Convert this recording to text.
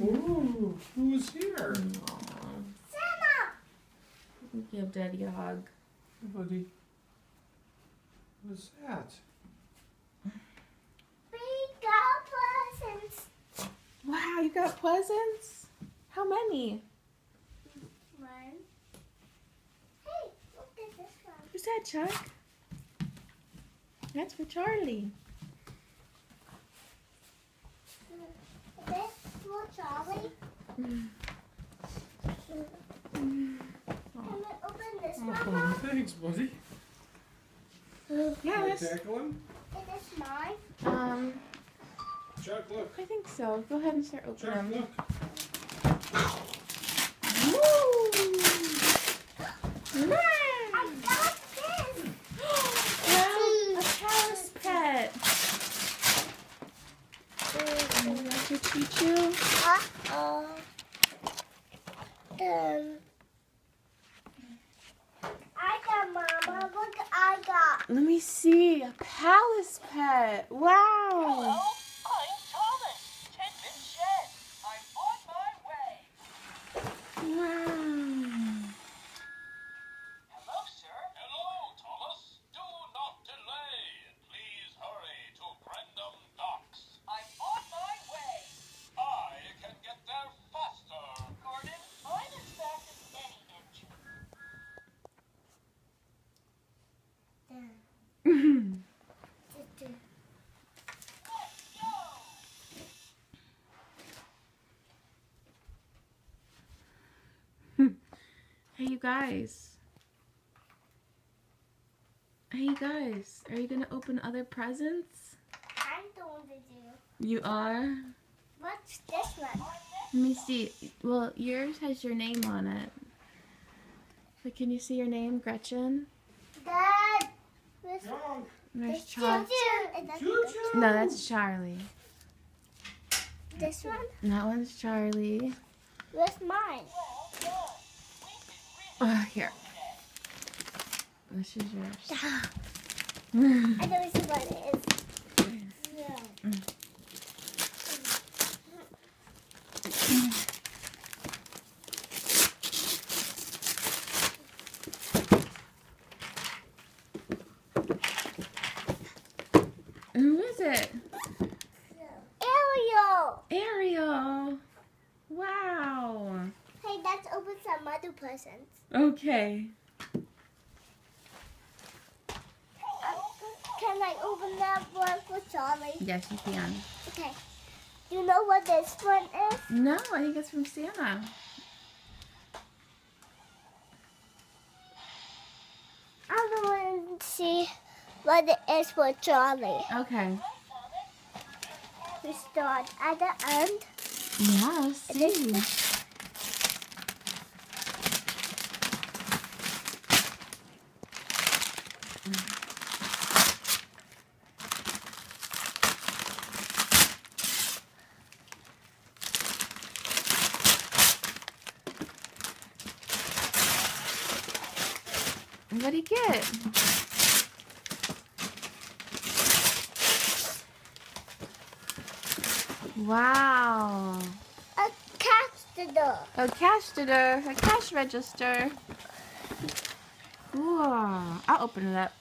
Ooh, who's here? Santa! Give Daddy a hug. Hey, buddy. What's that? We got presents. Wow, you got presents? How many? One. Hey, look at this one. Who's that, Chuck? That's for Charlie. This for Charlie. Mm. Can I open this one? Oh, thanks, buddy. Yeah, Can I that's, tackle him? Is this mine? Chuck, look. I think so. Go ahead and start Chuck, opening them. look. Woo! I got this. Wow, a Palace pet. And that's your Choo-Choo. Uh-oh. I got Mama. Look, I got. Let me see. A Palace pet. Wow. Hello, I'm Thomas. 10-bit shed. I'm on my way. Wow. Hello, sir. Hello, Thomas. Do not delay. Please hurry to Brandon Docks. I'm on my way. I can get there faster. Gordon, I'm as fast as any engine. Let's go. Hey, you guys. Hey, you guys. Are you going to open other presents? I'm going to do. You are? What's this one? Let me see. Well, yours has your name on it. So can you see your name, Gretchen? Dad. This Chuck. There's Charlie. Choo-choo. No, that's Charlie. This one? And that one's Charlie. Where's mine? Here. This is yours. I don't see what it is. Yeah. Who is it? Ariel! Ariel. Wow. Hey, let's open some other presents. Okay. Can I open that one for Charlie? Yes, you can. Okay. Do you know what this one is? No, I think it's from Santa. I want to see what it is for Charlie. Okay. We start at the end. Yeah, let's see. What did he get? Wow. A caster. A cash register. Ooh, I'll open it up.